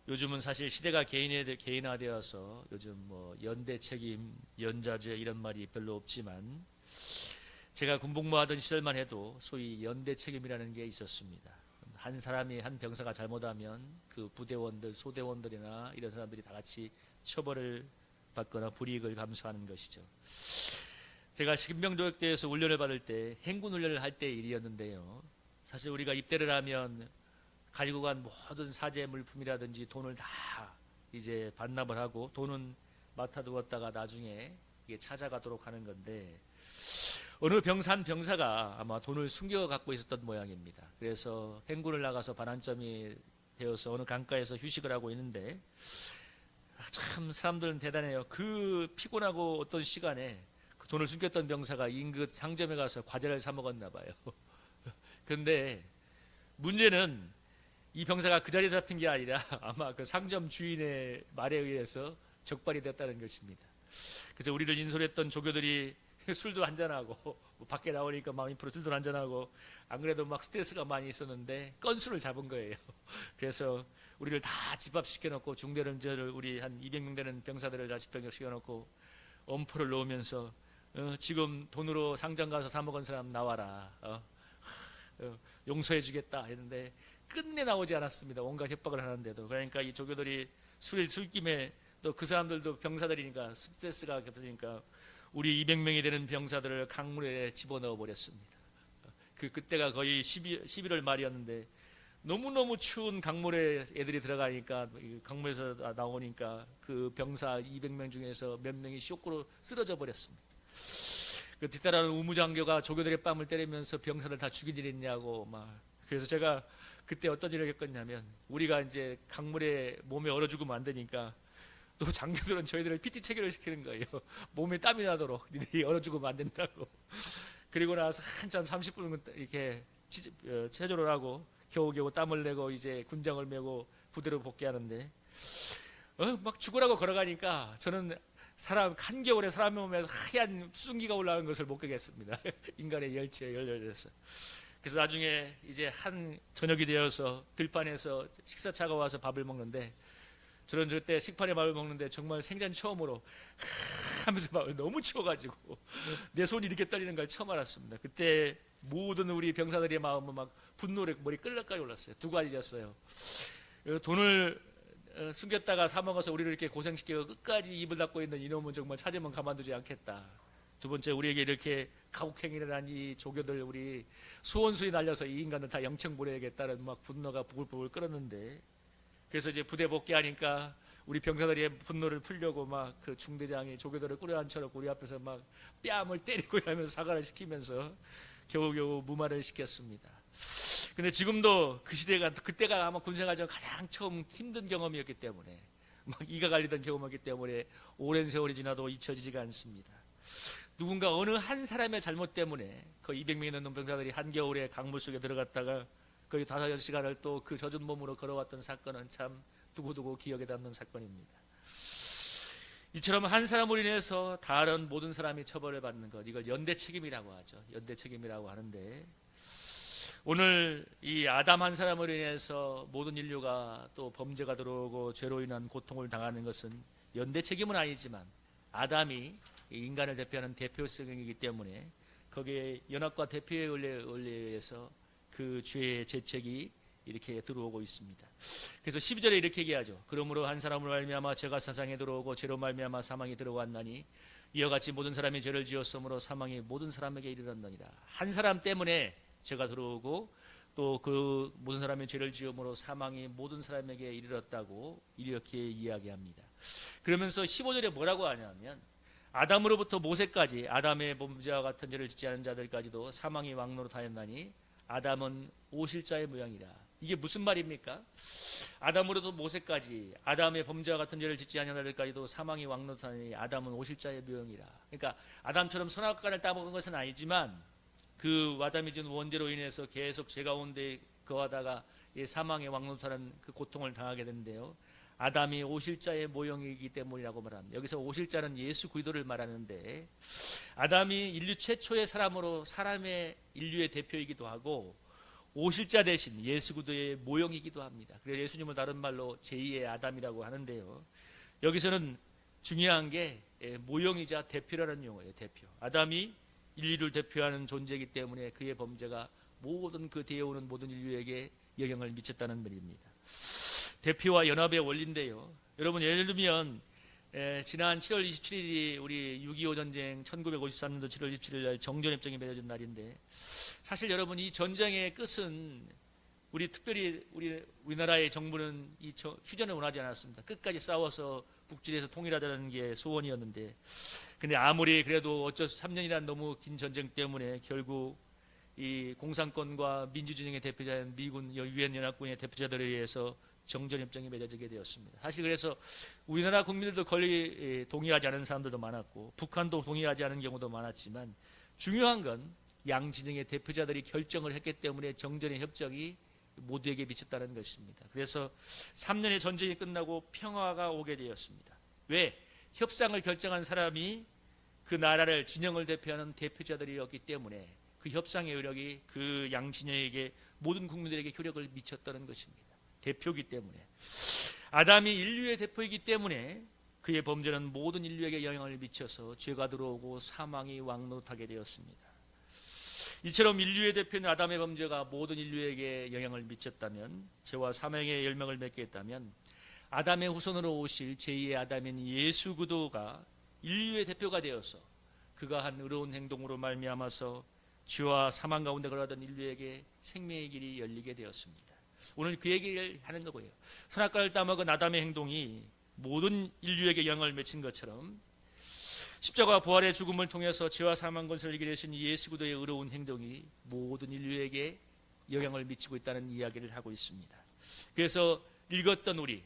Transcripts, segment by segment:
요즘은 사실 시대가 개인화되어서 요즘 뭐 연대 책임, 연자제 이런 말이 별로 없지만 제가 군복무하던 시절만 해도 소위 연대 책임이라는 게 있었습니다. 한 사람이 한 병사가 잘못하면 그 부대원들, 소대원들이나 이런 사람들이 다 같이 처벌을 받거나 불이익을 감수하는 것이죠. 제가 신병조역대에서 훈련을 받을 때 행군 훈련을 할 때 일이었는데요. 사실 우리가 입대를 하면 가지고 간 모든 사제 물품이라든지 돈을 다 이제 반납을 하고 돈은 맡아두었다가 나중에 이게 찾아가도록 하는 건데 어느 한 병사가 아마 돈을 숨겨 갖고 있었던 모양입니다. 그래서 행군을 나가서 반환점이 되어서 어느 강가에서 휴식을 하고 있는데 참 사람들은 대단해요. 그 피곤하고 어떤 시간에 그 돈을 숨겼던 병사가 인근 상점에 가서 과자를 사 먹었나 봐요. 근데 문제는 이 병사가 그 자리에 잡힌 게 아니라 아마 그 상점 주인의 말에 의해서 적발이 됐다는 것입니다. 그래서 우리를 인솔했던 조교들이 술도 한잔하고 밖에 나오니까 막 인프로 술도 한잔하고 안 그래도 막 스트레스가 많이 있었는데 건수를 잡은 거예요. 그래서 우리를 다 집합시켜놓고 중대령제를 우리 한 200명 되는 병사들을 다 집합시켜놓고 엄포를 놓으면서 지금 돈으로 상점 가서 사 먹은 사람 나와라. 용서해 주겠다 했는데 끝내 나오지 않았습니다. 온갖 협박을 하는데도. 그러니까 이 조교들이 술김에 또 그 사람들도 병사들이니까 스트레스가 겹치니까 우리 200명이 되는 병사들을 강물에 집어넣어 버렸습니다. 그때가 거의 11월 말이었는데 너무너무 추운 강물에 애들이 들어가니까 강물에서 나오니까 그 병사 200명 중에서 몇 명이 쇼크로 쓰러져 버렸습니다. 그 뒤따라는 우무장교가 조교들의 뺨을 때리면서 병사들 다 죽인 일 있냐고 막. 그래서 제가 그때 어떤 일을 겪었냐면 우리가 이제 강물에 몸에 얼어 죽으면 안 되니까 또 장교들은 저희들을 PT 체결을 시키는 거예요. 몸에 땀이 나도록 니들이 얼어 죽으면 안 된다고. 그리고 나서 한참 30분 이렇게 체조를 하고 겨우겨우 땀을 내고 이제 군장을 메고 부대로 복귀하는데 막 죽으라고 걸어가니까 저는 한겨울에 사람의 몸에서 하얀 수증기가 올라오는 것을 목격했습니다. 인간의 열체에 열려서. 그래서 나중에 이제 한 저녁이 되어서 들판에서 식사차가 와서 밥을 먹는데 저는 그때 식판에 밥을 먹는데 정말 생전 처음으로 하면서 밥을 너무 추워가지고 내 손이 이렇게 떨리는 걸 처음 알았습니다. 그때 모든 우리 병사들의 마음은 막 분노로 머리 끌락까지 올랐어요. 두 가지였어요. 돈을 숨겼다가 사 먹어서 우리를 이렇게 고생시키고 끝까지 입을 닫고 있는 이놈은 정말 찾으면 가만두지 않겠다. 두 번째, 우리에게 이렇게 가혹행위를 한 이 조교들 우리 소원수에 날려서 이 인간들 다 영청 보내야겠다는 막 분노가 부글부글 끓었는데 그래서 이제 부대 복귀하니까 우리 병사들의 분노를 풀려고 막 그 중대장이 조교들을 꾸려앉혀놓고 우리 앞에서 막 뺨을 때리고 이러면서 사과를 시키면서 겨우겨우 무마를 시켰습니다. 근데 지금도 그 시대가 그때가 아마 군생활 중 가장 처음 힘든 경험이었기 때문에 막 이가 갈리던 경험이었기 때문에 오랜 세월이 지나도 잊혀지지가 않습니다. 누군가 어느 한 사람의 잘못 때문에 그 200명이 넘는 병사들이 한겨울에 강물 속에 들어갔다가 거의 5-6시간을 또 그 젖은 몸으로 걸어왔던 사건은 참 두고두고 기억에 남는 사건입니다. 이처럼 한 사람으로 인해서 다른 모든 사람이 처벌을 받는 것, 이걸 연대 책임이라고 하죠. 연대 책임이라고 하는데 오늘 이 아담 한 사람으로 인해서 모든 인류가 또 범죄가 들어오고 죄로 인한 고통을 당하는 것은 연대 책임은 아니지만 아담이 인간을 대표하는 대표성이기 때문에 거기에 연합과 대표의 원리에서 그 죄의 죄책이 이렇게 들어오고 있습니다. 그래서 12절에 이렇게 얘기하죠. 그러므로 한 사람으로 말미암아 죄가 세상에 들어오고 죄로 말미암아 사망이 들어왔나니 이와 같이 모든 사람이 죄를 지었으므로 사망이 모든 사람에게 이르렀느니라. 한 사람 때문에 죄가 들어오고 또 그 모든 사람이 죄를 지음으로 사망이 모든 사람에게 이르렀다고 이렇게 이야기합니다. 그러면서 15절에 뭐라고 하냐면 아담으로부터 모세까지 아담의 범죄와 같은 죄를 짓지 않은 자들까지도 사망이 왕노로 다녔나니 아담은 오실자의 모양이라. 이게 무슨 말입니까? 아담으로부터 모세까지 아담의 범죄와 같은 죄를 짓지 않은 자들까지도 사망이 왕노로 다니니 아담은 오실자의 모양이라. 그러니까 아담처럼 선악과를 따먹은 것은 아니지만 그 아담이 준 원죄로 인해서 계속 죄 가운데 거하다가 사망의 왕노타는 그 고통을 당하게 되는데요. 아담이 오실자의 모형이기 때문이라고 말합니다. 여기서 오실자는 예수 그리스도를 말하는데 아담이 인류 최초의 사람으로 사람의 인류의 대표이기도 하고 오실 자 대신 예수 그리스도의 모형이기도 합니다. 그래서 예수님을 다른 말로 제2의 아담이라고 하는데요. 여기서는 중요한 게 모형이자 대표라는 용어예요. 대표. 아담이 인류를 대표하는 존재이기 때문에 그의 범죄가 모든 그 뒤에 오는 모든 인류에게 영향을 미쳤다는 말입니다. 대표와 연합의 원리인데요. 여러분, 예를 들면 지난 7월 27일이 우리 6.25 전쟁 1953년도 7월 27일 날 정전협정이 맺어진 날인데, 사실 여러분, 이 전쟁의 끝은 특별히 우리나라의 정부는 이 휴전을 원하지 않았습니다. 끝까지 싸워서 북질에서 통일하자는 게 소원이었는데, 근데 아무리 그래도 어쩔 수 3년이란 너무 긴 전쟁 때문에 결국 이 공산권과 민주진영의 대표자인 미군 유엔 연합군의 대표자들에 의해서 정전협정이 맺어지게 되었습니다. 사실 그래서 우리나라 국민들도 거의 동의하지 않은 사람들도 많았고, 북한도 동의하지 않은 경우도 많았지만, 중요한 건 양 진영의 대표자들이 결정을 했기 때문에 정전의 협정이 모두에게 미쳤다는 것입니다. 그래서 3년의 전쟁이 끝나고 평화가 오게 되었습니다. 왜? 협상을 결정한 사람이 그 나라를, 진영을 대표하는 대표자들이었기 때문에 그 협상의 효력이 그 양 진영에게, 모든 국민들에게 효력을 미쳤다는 것입니다. 대표이기 때문에. 아담이 인류의 대표이기 때문에 그의 범죄는 모든 인류에게 영향을 미쳐서 죄가 들어오고 사망이 왕노릇하게 되었습니다. 이처럼 인류의 대표인 아담의 범죄가 모든 인류에게 영향을 미쳤다면, 죄와 사망의 열명을 맺게 했다면, 아담의 후손으로 오실 제2의 아담인 예수 그리스도가 인류의 대표가 되어서 그가 한 의로운 행동으로 말미암아서 죄와 사망 가운데 걸어가던 인류에게 생명의 길이 열리게 되었습니다. 오늘 그 얘기를 하는 거고요. 선악과를 따먹은 아담의 행동이 모든 인류에게 영향을 미친 것처럼, 십자가 부활의 죽음을 통해서 죄와 사망 권세를 이기게 되신 예수 그리스도의 의로운 행동이 모든 인류에게 영향을 미치고 있다는 이야기를 하고 있습니다. 그래서 읽었던 우리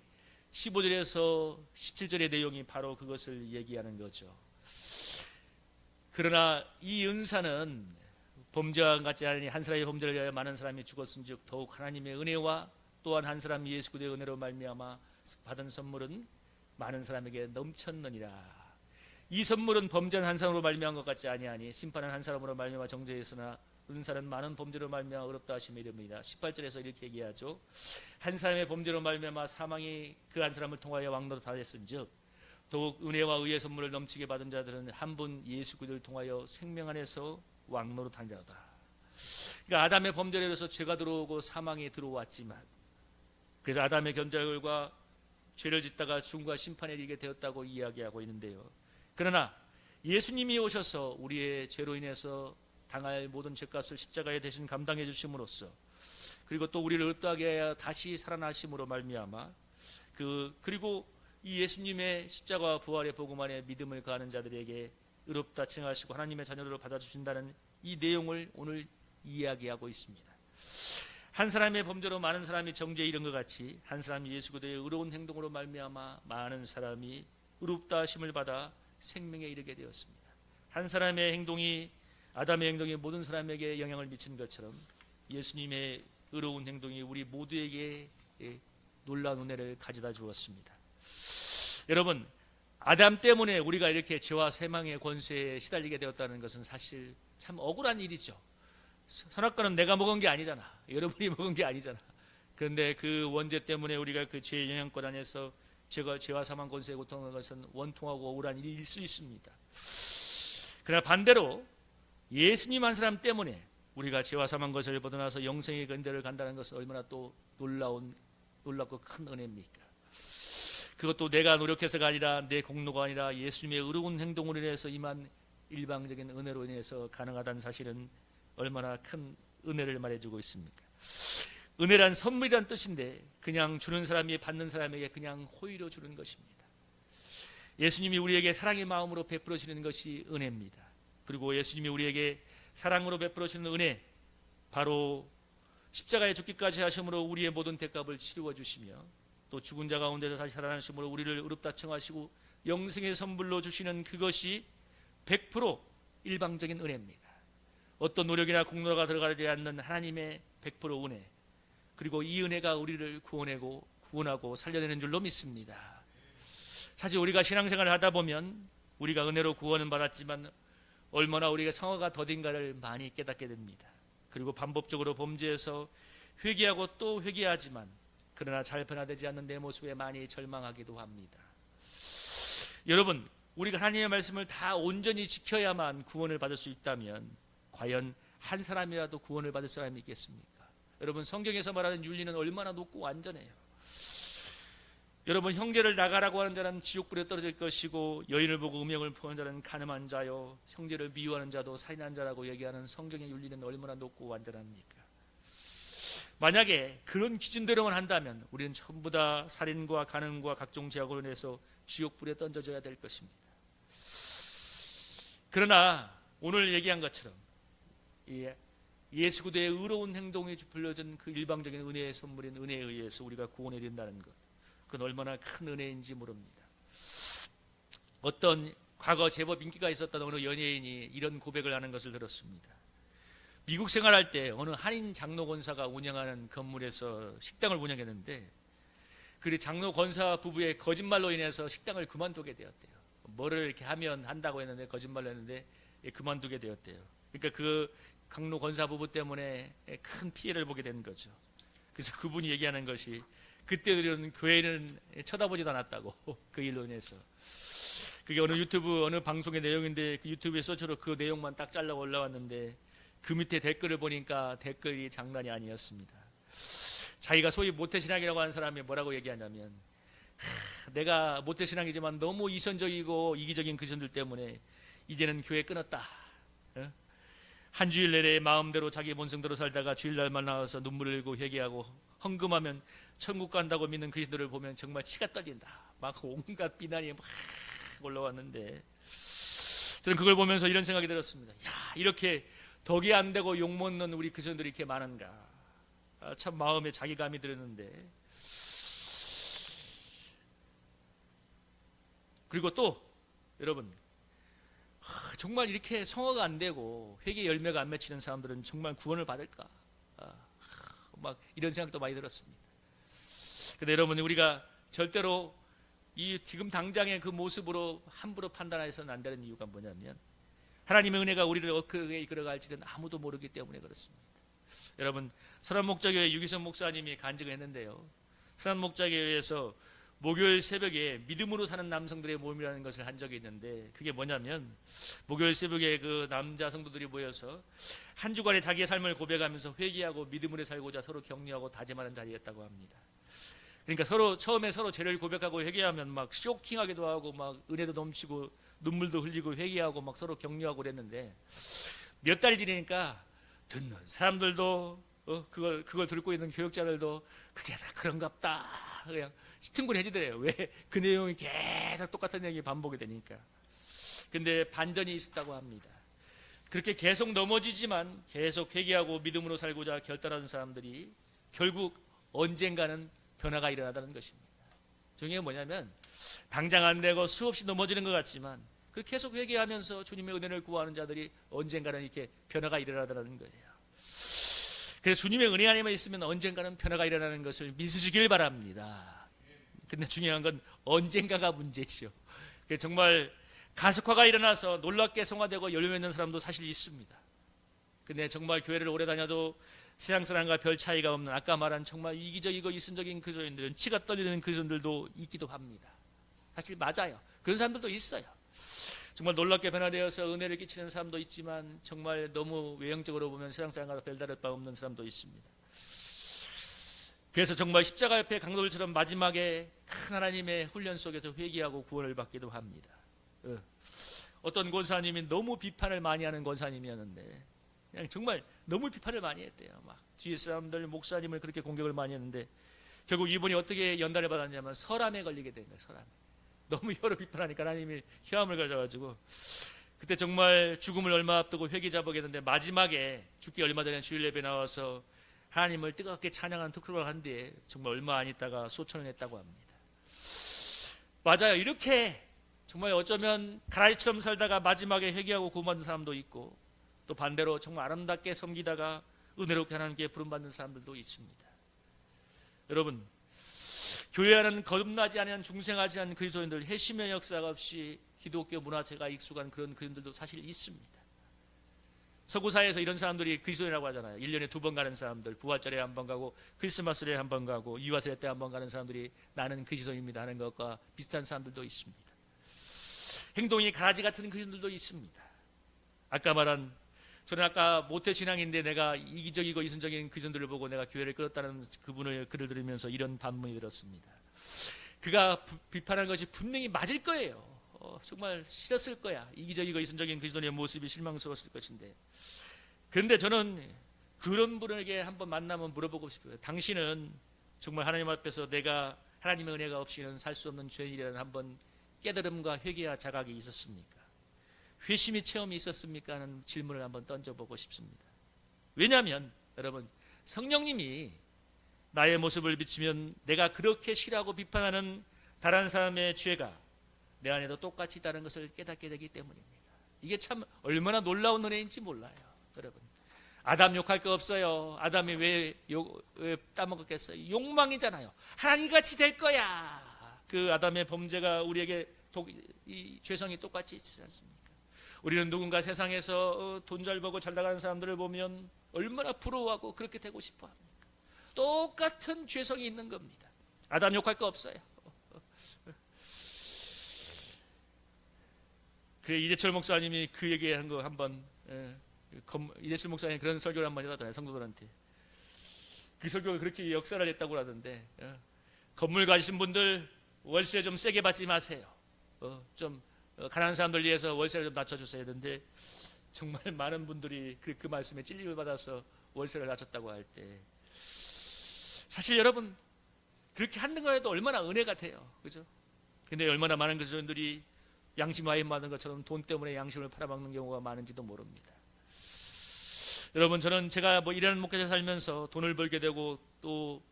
15절에서 17절의 내용이 바로 그것을 얘기하는 거죠. 그러나 이 은사는 범죄와 같지 않으니 한 사람의 범죄를 위하여 많은 사람이 죽었은즉 더욱 하나님의 은혜와 또한 한 사람 예수 그리스도의 은혜로 말미암아 받은 선물은 많은 사람에게 넘쳤느니라. 이 선물은 범죄한 한 사람으로 말미암은 것 같지 아니하니 심판은 한 사람으로 말미암아 정죄했으나 은사는 많은 범죄로 말미암아 어렵다 하심에 이릅니다. 18절에서 이렇게 얘기하죠. 한 사람의 범죄로 말미암아 사망이 그 한 사람을 통하여 왕노릇하였은즉 더욱 은혜와 의의 선물을 넘치게 받은 자들은 한 분 예수 그리스도를 통하여 생명 안에서 왕노릇하리로다. 그러니까 아담의 범죄로 인해서 죄가 들어오고 사망이 들어왔지만, 그래서 아담의 견절과 죄를 짓다가 죽음과 심판에 이르게 되었다고 이야기하고 있는데요. 그러나 예수님이 오셔서 우리의 죄로 인해서 당할 모든 죄값을 십자가에 대신 감당해 주심으로써, 그리고 또 우리를 의롭다하게 하여 다시 살아나심으로 말미암아 그리고 이 예수님의 십자가와 부활의 복음 안에 믿음을 가하는 자들에게 의롭다 칭하시고 하나님의 자녀로 받아주신다는 이 내용을 오늘 이야기하고 있습니다. 한 사람의 범죄로 많은 사람이 정죄에 이른 것 같이 한 사람이 예수 그리스도의 의로운 행동으로 말미암아 많은 사람이 의롭다 하심을 받아 생명에 이르게 되었습니다. 한 사람의 행동이, 아담의 행동이 모든 사람에게 영향을 미친 것처럼 예수님의 의로운 행동이 우리 모두에게 놀라운 은혜를 가져다 주었습니다. 여러분, 아담 때문에 우리가 이렇게 죄와 사망의 권세에 시달리게 되었다는 것은 사실 참 억울한 일이죠. 선악과는 내가 먹은 게 아니잖아. 여러분이 먹은 게 아니잖아. 그런데 그 원죄 때문에 우리가 그 죄의 영향권 안에서 죄와 사망 권세에 고통하는 것은 원통하고 억울한 일일 수 있습니다. 그러나 반대로 예수님 한 사람 때문에 우리가 죄와 사망 권세를 벗어나서 영생의 근대를 간다는 것은 얼마나 또 놀랍고 큰 은혜입니까? 그것도 내가 노력해서가 아니라 내 공로가 아니라 예수님의 의로운 행동으로 인해서 임한 일방적인 은혜로 인해서 가능하다는 사실은 얼마나 큰 은혜를 말해주고 있습니까? 은혜란 선물이란 뜻인데 그냥 주는 사람이 받는 사람에게 그냥 호의로 주는 것입니다. 예수님이 우리에게 사랑의 마음으로 베풀어 주시는 것이 은혜입니다. 그리고 예수님이 우리에게 사랑으로 베풀어 주시는 은혜, 바로 십자가에 죽기까지 하심으로 우리의 모든 대값을 치루어 주시며 또 죽은 자 가운데서 다시 살아나심으로 우리를 의롭다 칭하시고 영생의 선물로 주시는 그것이 100% 일방적인 은혜입니다. 어떤 노력이나 공로가 들어가지 않는 하나님의 100% 은혜, 그리고 이 은혜가 우리를 구원하고 살려내는 줄로 믿습니다. 사실 우리가 신앙생활을 하다 보면 우리가 은혜로 구원은 받았지만 얼마나 우리가 상어가 더딘가를 많이 깨닫게 됩니다. 그리고 반복적으로 범죄해서 회개하고 또 회개하지만 그러나 잘 변화되지 않는 내 모습에 많이 절망하기도 합니다. 여러분, 우리가 하나님의 말씀을 다 온전히 지켜야만 구원을 받을 수 있다면 과연 한 사람이라도 구원을 받을 사람이 있겠습니까? 여러분, 성경에서 말하는 윤리는 얼마나 높고 완전해요. 여러분, 형제를 나가라고 하는 자는 지옥불에 떨어질 것이고 여인을 보고 음행을 포하는 자는 간음한 자요 형제를 미워하는 자도 살인한 자라고 얘기하는 성경의 윤리는 얼마나 높고 완전합니까? 만약에 그런 기준대로만 한다면 우리는 전부 다 살인과 간음과 각종 죄악으로 인해서 지옥불에 던져져야 될 것입니다. 그러나 오늘 얘기한 것처럼 예수 그리스도의 의로운 행동이 불려진 그 일방적인 은혜의 선물인 은혜에 의해서 우리가 구원에 이른다는 것, 그건 얼마나 큰 은혜인지 모릅니다. 어떤 과거 제법 인기가 있었던 어느 연예인이 이런 고백을 하는 것을 들었습니다. 미국 생활할 때 어느 한인 장로 권사가 운영하는 건물에서 식당을 운영했는데 그 장로 권사 부부의 거짓말로 인해서 식당을 그만두게 되었대요. 뭐를 이렇게 하면 한다고 했는데 거짓말을 했는데 그만두게 되었대요. 그러니까 그 장로 권사 부부 때문에 큰 피해를 보게 된 거죠. 그래서 그분이 얘기하는 것이 그때는 교회는 쳐다보지도 않았다고 그 일로 인해서. 그게 어느 유튜브 어느 방송의 내용인데 그 유튜브에 서치로 그 내용만 딱 잘라 올라왔는데 그 밑에 댓글을 보니까 댓글이 장난이 아니었습니다. 자기가 소위 모태신앙이라고 하는 사람이 뭐라고 얘기하냐면 내가 모태신앙이지만 너무 이선적이고 이기적인 그전들 때문에 이제는 교회 끊었다. 한 주일 내내 마음대로 자기 본성대로 살다가 주일날만 나와서 눈물을 흘리고 회개하고 헌금하면 천국 간다고 믿는 그리스도를 보면 정말 치가 떨린다. 막 온갖 비난이 막 올라왔는데 저는 그걸 보면서 이런 생각이 들었습니다. 야, 이렇게 덕이 안 되고 욕 먹는 우리 그리스도들이 이렇게 많은가. 참 마음에 자괴감이 들었는데, 그리고 또 여러분, 정말 이렇게 성화가 안 되고 회개 열매가 안 맺히는 사람들은 정말 구원을 받을까? 막 이런 생각도 많이 들었습니다. 근데 여러분, 우리가 절대로 이 지금 당장의 그 모습으로 함부로 판단해서는 안 되는 이유가 뭐냐면 하나님의 은혜가 우리를 어떻게 이끌어갈지는 아무도 모르기 때문에 그렇습니다. 여러분, 선한목자교회 유기선 목사님이 간증을 했는데요, 선한목자교회에서 목요일 새벽에 믿음으로 사는 남성들의 모임이라는 것을 한 적이 있는데 그게 뭐냐면 목요일 새벽에 그 남자 성도들이 모여서 한 주간의 자기의 삶을 고백하면서 회개하고 믿음으로 살고자 서로 격려하고 다짐하는 자리였다고 합니다. 그러니까 처음에 서로 죄를 고백하고 회개하면 막 쇼킹하기도 하고 막 은혜도 넘치고 눈물도 흘리고 회개하고 막 서로 격려하고 그랬는데 몇 달이 지나니까 듣는 사람들도 그걸 듣고 있는 교육자들도 그게 다 그런갑다 그냥 시큰둥해지더래요. 왜? 그 내용이 계속 똑같은 얘기 반복이 되니까. 근데 반전이 있었다고 합니다. 그렇게 계속 넘어지지만 계속 회개하고 믿음으로 살고자 결단하는 사람들이 결국 언젠가는 변화가 일어나다는 것입니다. 중요한 게 뭐냐면 당장 안 되고 수없이 넘어지는 것 같지만 그 계속 회개하면서 주님의 은혜를 구하는 자들이 언젠가는 이렇게 변화가 일어나다는 거예요. 그래서 주님의 은혜 안에만 있으면 언젠가는 변화가 일어나는 것을 믿으시길 바랍니다. 근데 중요한 건 언젠가가 문제지요. 정말 가속화가 일어나서 놀랍게 성화되고 열매 맺는 사람도 사실 있습니다. 근데 정말 교회를 오래 다녀도 세상 사람과 별 차이가 없는 아까 말한 정말 이기적이고 이순적인 그리스도인들은 치가 떨리는 그리스도인들도 있기도 합니다. 사실 맞아요. 그런 사람들도 있어요. 정말 놀랍게 변화되어서 은혜를 끼치는 사람도 있지만 정말 너무 외형적으로 보면 세상 사람과 별다를 바 없는 사람도 있습니다. 그래서 정말 십자가 옆에 강도들처럼 마지막에 큰 하나님의 훈련 속에서 회개하고 구원을 받기도 합니다. 어떤 권사님이 너무 비판을 많이 하는 권사님이었는데 그냥 정말 너무 비판을 많이 했대요. 막 뒤에 사람들 목사님을 그렇게 공격을 많이 했는데 결국 이분이 어떻게 연단을 받았냐면 설암에 걸리게 된 거예요. 설암. 너무 혀로 비판하니까 하나님이 혀암을 가져가지고 그때 정말 죽음을 얼마 앞두고 회개 잡아겠는데 마지막에 죽기 얼마 전에 주일 예배 나와서 하나님을 뜨겁게 찬양하는 토크를 한 뒤에 정말 얼마 안 있다가 소천을 했다고 합니다. 맞아요. 이렇게 정말 어쩌면 가라지처럼 살다가 마지막에 회개하고 구원받는 사람도 있고 또 반대로 정말 아름답게 섬기다가 은혜롭게 하나님께 부름받는 사람들도 있습니다. 여러분, 교회와는 거듭나지 않은 중생하지 않은 그리스도인들, 회심의 역사가 없이 기독교 문화체가 익숙한 그런 그림들도 사실 있습니다. 서구사회에서 이런 사람들이 그리스도인이라고 하잖아요. 1년에 2번 가는 사람들, 부활절에 한 번 가고 크리스마스에 한 번 가고 유아세례 때 한 번 가는 사람들이 나는 그리스도인입니다 하는 것과 비슷한 사람들도 있습니다. 행동이 가라지 같은 그리스도인들도 있습니다. 아까 말한, 저는 아까 모태신앙인데 내가 이기적이고 이순적인 그리스도인들을 보고 내가 교회를 끌었다는 그분의 글을 들으면서 이런 반문이 들었습니다. 그가 비판한 것이 분명히 맞을 거예요. 정말 싫었을 거야. 이기적이고 이순적인 그리스도인의 모습이 실망스러웠을 것인데, 그런데 저는 그런 분에게 한번 만나면 물어보고 싶어요. 당신은 정말 하나님 앞에서 내가 하나님의 은혜가 없이는 살 수 없는 죄인이라는 한번 깨달음과 회개와 자각이 있었습니까? 회심의 체험이 있었습니까? 하는 질문을 한번 던져보고 싶습니다. 왜냐하면 여러분, 성령님이 나의 모습을 비추면 내가 그렇게 싫어하고 비판하는 다른 사람의 죄가 내 안에도 똑같이 있다는 것을 깨닫게 되기 때문입니다. 이게 참 얼마나 놀라운 은혜인지 몰라요. 여러분, 아담 욕할 거 없어요. 아담이 왜 따먹었겠어요? 욕망이잖아요. 하나님같이 될 거야. 그 아담의 범죄가 우리에게 이 죄성이 똑같이 있지 않습니까? 우리는 누군가 세상에서 돈 잘 벌고 잘 나가는 사람들을 보면 얼마나 부러워하고 그렇게 되고 싶어 합니까? 똑같은 죄성이 있는 겁니다. 아담 욕할 거 없어요. 그래, 이재철 목사님이 그 얘기한 거 한번, 이재철 목사님 그런 설교를 한번 해놨잖아요, 성도들한테. 그 설교가 그렇게 역사를 했다고 하던데, 건물 가지신 분들 월세 좀 세게 받지 마세요. 좀 가난한 사람들 위해서 월세를 좀 낮춰주셔야 되는데, 정말 많은 분들이 그 말씀에 찔림을 받아서 월세를 낮췄다고 할 때, 사실 여러분 그렇게 하는 거에도 얼마나 은혜가 돼요, 그죠? 근데 얼마나 많은 그리스도인들이 양심 와인 받은 것처럼 돈 때문에 양심을 팔아먹는 경우가 많은지도 모릅니다. 여러분, 저는 제가 뭐 일하는 목회자 살면서 돈을 벌게 되고 또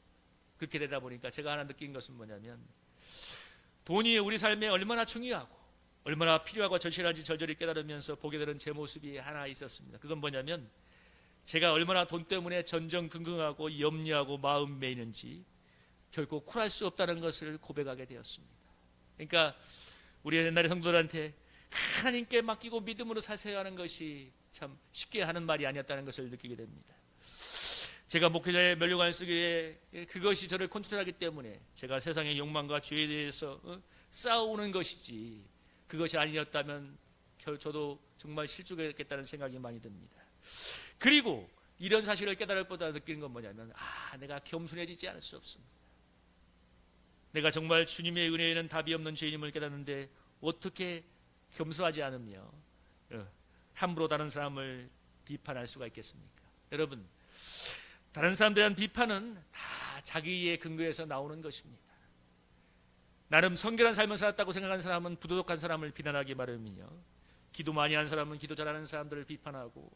그렇게 되다 보니까 제가 하나 느낀 것은 뭐냐면, 돈이 우리 삶에 얼마나 중요하고 얼마나 필요하고 절실한지 절절히 깨달으면서 보게 되는 제 모습이 하나 있었습니다. 그건 뭐냐면, 제가 얼마나 돈 때문에 전전긍긍하고 염려하고 마음 메이는지 결코 쿨할 수 없다는 것을 고백하게 되었습니다. 그러니까 우리 옛날에 성도들한테 하나님께 맡기고 믿음으로 사세요 하는 것이 참 쉽게 하는 말이 아니었다는 것을 느끼게 됩니다. 제가 목회자의 면류관 쓰기에 그것이 저를 컨트롤하기 때문에 제가 세상의 욕망과 죄에 대해서 싸우는 것이지, 그것이 아니었다면 저도 정말 실족했겠다는 생각이 많이 듭니다. 그리고 이런 사실을 깨달을 보다 느끼는 건 뭐냐면, 내가 겸손해지지 않을 수 없습니다. 내가 정말 주님의 은혜에는 답이 없는 죄인임을 깨닫는데 어떻게 겸손하지 않으며 함부로 다른 사람을 비판할 수가 있겠습니까? 여러분, 다른 사람들에 대한 비판은 다 자기의 근거에서 나오는 것입니다. 나름 성결한 삶을 살았다고 생각하는 사람은 부도덕한 사람을 비난하기 마련이며, 기도 많이 한 사람은 기도 잘하는 사람들을 비판하고,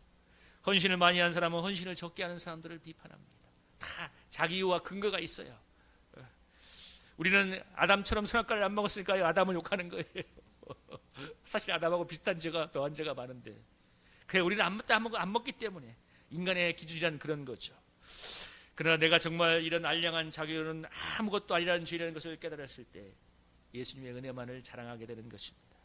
헌신을 많이 한 사람은 헌신을 적게 하는 사람들을 비판합니다. 다 자기 이유와 근거가 있어요. 우리는 아담처럼 선악과를 안 먹었으니까 아담을 욕하는 거예요. 사실 아담하고 비슷한 죄가, 더한 죄가 많은데, 그래, 우리는 안 먹기 때문에 인간의 기준이란 그런 거죠. 그러나 내가 정말 이런 알량한 자기는 아무것도 아니라는 죄라는 것을 깨달았을 때 예수님의 은혜만을 자랑하게 되는 것입니다.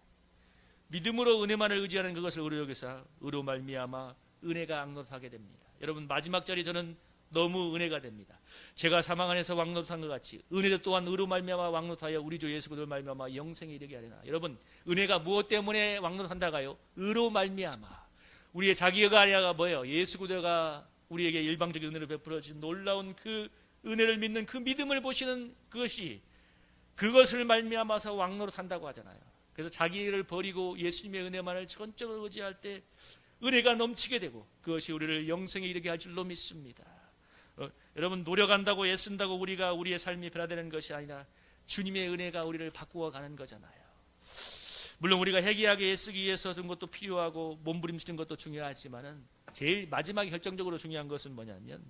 믿음으로 은혜만을 의지하는 그것을 우리 여기서 의로 말미암아 은혜가 악노릇하게 됩니다. 여러분, 마지막 절이 저는 너무 은혜가 됩니다. 제가 사망 안에서 왕노릇한 것 같이 은혜도 또한 의로 말미암아 왕노릇하여 우리 주 예수 그리스도로 말미암아 영생에 이르게 하리라. 여러분, 은혜가 무엇 때문에 왕노릇한다가요? 의로 말미암아. 우리의 자기가 아니라 뭐예요? 예수 그리스도가 우리에게 일방적인 은혜를 베풀어 주신 놀라운 그 은혜를 믿는 그 믿음을 보시는 그것을 말미암아서 왕노릇한다고 하잖아요. 그래서 자기를 버리고 예수님의 은혜만을 전적으로 의지할 때 은혜가 넘치게 되고 그것이 우리를 영생에 이르게 할 줄로 믿습니다. 여러분, 노력한다고 애쓴다고 우리가 우리의 삶이 변화되는 것이 아니라 주님의 은혜가 우리를 바꾸어 가는 거잖아요. 물론 우리가 회개하게 애쓰기 위해서 그런 것도 필요하고 몸부림치는 것도 중요하지만은 제일 마지막에 결정적으로 중요한 것은 뭐냐면,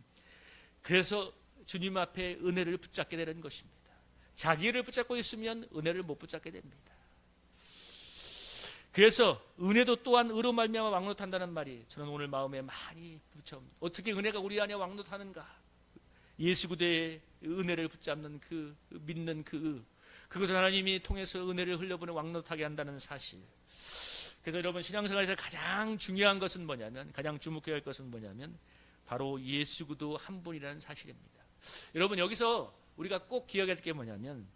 그래서 주님 앞에 은혜를 붙잡게 되는 것입니다. 자기를 붙잡고 있으면 은혜를 못 붙잡게 됩니다. 그래서 은혜도 또한 의로 말미암아 왕노릇한다는 말이 저는 오늘 마음에 많이 붙여옵니다. 어떻게 은혜가 우리 안에 왕노릇하는가? 예수 그리스도의 은혜를 붙잡는 믿는 그것을 하나님이 통해서 은혜를 흘려보내 왕노릇하게 한다는 사실. 그래서 여러분 신앙생활에서 가장 중요한 것은 뭐냐면, 가장 주목해야 할 것은 뭐냐면 바로 예수 그리스도 한 분이라는 사실입니다. 여러분 여기서 우리가 꼭 기억해야 될 게 뭐냐면,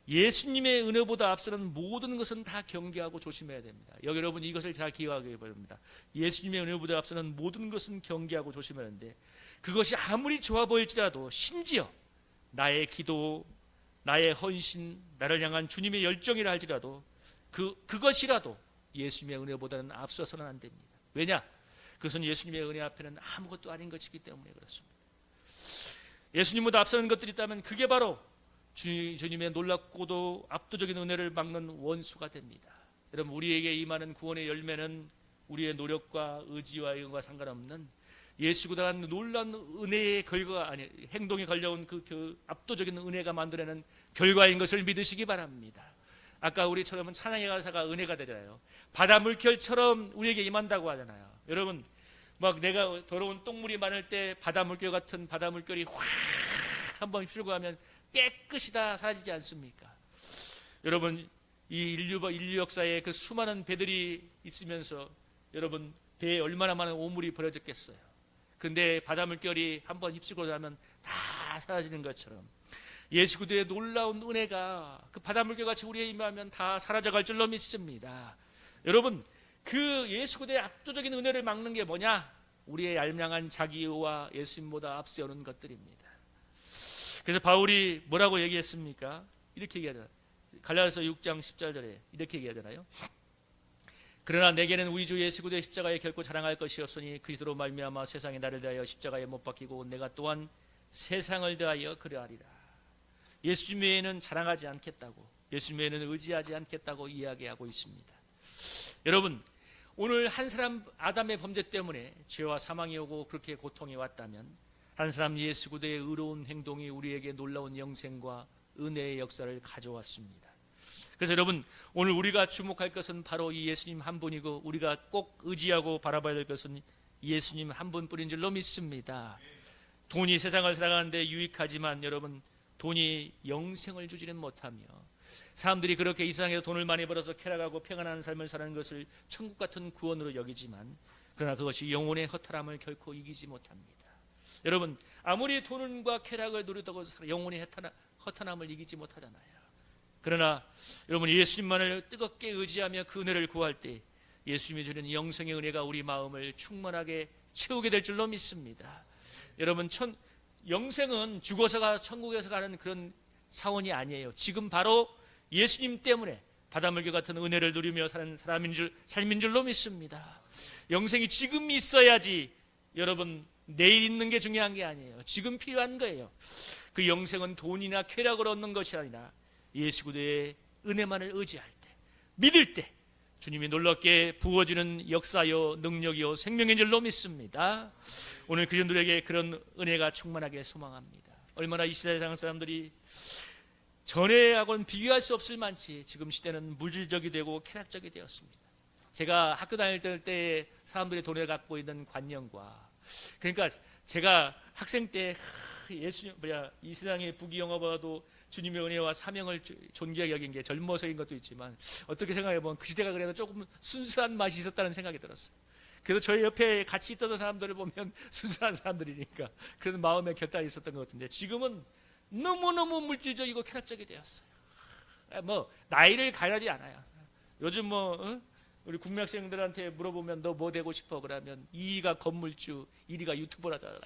예수님의 은혜보다 앞서는 모든 것은 다 경계하고 조심해야 됩니다. 여러분 이것을 잘 기억하게 바랍니다. 예수님의 은혜보다 앞서는 모든 것은 경계하고 조심해야 하는데, 그것이 아무리 좋아 보일지라도, 심지어 나의 기도, 나의 헌신, 나를 향한 주님의 열정이라 할지라도 그것이라도 예수님의 은혜보다는 앞서서는 안 됩니다. 왜냐? 그것은 예수님의 은혜 앞에는 아무것도 아닌 것이기 때문에 그렇습니다. 예수님보다 앞서는 것들이 있다면 그게 바로 주님의 놀랍고도 압도적인 은혜를 막는 원수가 됩니다. 여러분 우리에게 임하는 구원의 열매는 우리의 노력과 의지와 이것과 상관없는 예수 그리스도가 놀라운 은혜의 결과가 아니 행동에 걸려온 그 압도적인 은혜가 만들어내는 결과인 것을 믿으시기 바랍니다. 아까 우리처럼 찬양의 가사가 은혜가 되잖아요. 바다 물결처럼 우리에게 임한다고 하잖아요. 여러분 막 내가 더러운 똥물이 많을 때 바다 물결 같은 바다 물결이 확 한번 휘두르고 하면 깨끗이 다 사라지지 않습니까? 여러분 이 인류 역사에 그 수많은 배들이 있으면서 여러분 배에 얼마나 많은 오물이 버려졌겠어요. 근데 바다 물결이 한번 휩쓸고 나면 다 사라지는 것처럼 예수 그리스도의 놀라운 은혜가 그 바다 물결같이 우리에 임하면 다 사라져갈 줄로 믿습니다. 여러분 그 예수 그리스도의 압도적인 은혜를 막는 게 뭐냐? 우리의 얄량한 자기와 예수님보다 앞세우는 것들입니다. 그래서 바울이 뭐라고 얘기했습니까? 이렇게 얘기하잖아요. 갈라디아서 6장 10절에 이렇게 얘기하잖아요. 그러나 내게는 우리 주 예수 그리스도의 십자가에 결코 자랑할 것이 없으니 그리스도로 말미암아 세상이 나를 대하여 십자가에 못 박히고 내가 또한 세상을 대하여 그러하리라. 예수님 외에는 자랑하지 않겠다고, 예수님 외에는 의지하지 않겠다고 이야기하고 있습니다. 여러분 오늘 한 사람 아담의 범죄 때문에 죄와 사망이 오고 그렇게 고통이 왔다면, 한 사람 예수 그리스도의 의로운 행동이 우리에게 놀라운 영생과 은혜의 역사를 가져왔습니다. 그래서 여러분 오늘 우리가 주목할 것은 바로 이 예수님 한 분이고, 우리가 꼭 의지하고 바라봐야 될 것은 예수님 한 분뿐인 줄로 믿습니다. 돈이 세상을 살아가는데 유익하지만 여러분 돈이 영생을 주지는 못하며, 사람들이 그렇게 이 세상에서 돈을 많이 벌어서 쾌락하고 평안한 삶을 사는 것을 천국 같은 구원으로 여기지만, 그러나 그것이 영혼의 허탈함을 결코 이기지 못합니다. 여러분 아무리 돈과 쾌락을 누리다고 영혼의 허탄함을 이기지 못하잖아요. 그러나 여러분 예수님만을 뜨겁게 의지하며 그 은혜를 구할 때 예수님이 주는 영생의 은혜가 우리 마음을 충만하게 채우게 될 줄로 믿습니다. 여러분 영생은 죽어서가 천국에서 가는 그런 차원이 아니에요. 지금 바로 예수님 때문에 바닷물결 같은 은혜를 누리며 사는 삶인 줄로 믿습니다. 영생이 지금 있어야지 여러분 내일 있는 게 중요한 게 아니에요. 지금 필요한 거예요. 그 영생은 돈이나 쾌락을 얻는 것이 아니라 예수 그리스도의 은혜만을 의지할 때, 믿을 때 주님이 놀랍게 부어지는 역사요 능력이요 생명인 줄로 믿습니다. 오늘 그전들에게 그런 은혜가 충만하게 소망합니다. 얼마나 이 세상 사람들이 전에하고는 비교할 수 없을 만치 지금 시대는 물질적이 되고 쾌락적이 되었습니다. 제가 학교 다닐 때 사람들이 돈을 갖고 있는 관념과, 그러니까 제가 학생 때 이 세상의 부귀영화보다도 주님의 은혜와 사명을 존귀하게 여긴 게 젊어서인 것도 있지만, 어떻게 생각해보면 그 시대가 그래도 조금 순수한 맛이 있었다는 생각이 들었어요. 그래서 저희 옆에 같이 있던 사람들을 보면 순수한 사람들이니까 그런 마음의 결단이 있었던 것 같은데, 지금은 너무너무 물질적이고 쾌락적이 되었어요. 뭐 나이를 가리지 않아요. 요즘 우리 국민학생들한테 물어보면 너 뭐 되고 싶어? 그러면 2위가 건물주, 1위가 유튜버라잖아요.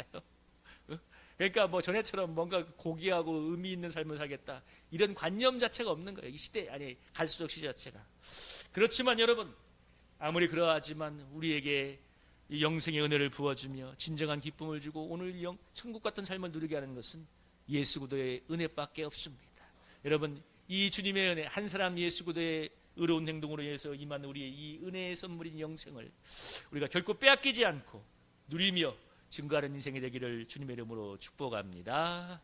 그러니까 뭐 전에처럼 뭔가 고귀하고 의미 있는 삶을 살겠다 이런 관념 자체가 없는 거예요. 이 시대 아니 갈수록 시대 자체가. 그렇지만 여러분 아무리 그러하지만 우리에게 이 영생의 은혜를 부어주며 진정한 기쁨을 주고 오늘 천국 같은 삶을 누리게 하는 것은 예수 그리스도의 은혜밖에 없습니다. 여러분 이 주님의 은혜, 한 사람 예수 그리스도의 의로운 행동으로 인해서 임한 우리의 이 은혜의 선물인 영생을 우리가 결코 빼앗기지 않고 누리며 증거하는 인생이 되기를 주님의 이름으로 축복합니다.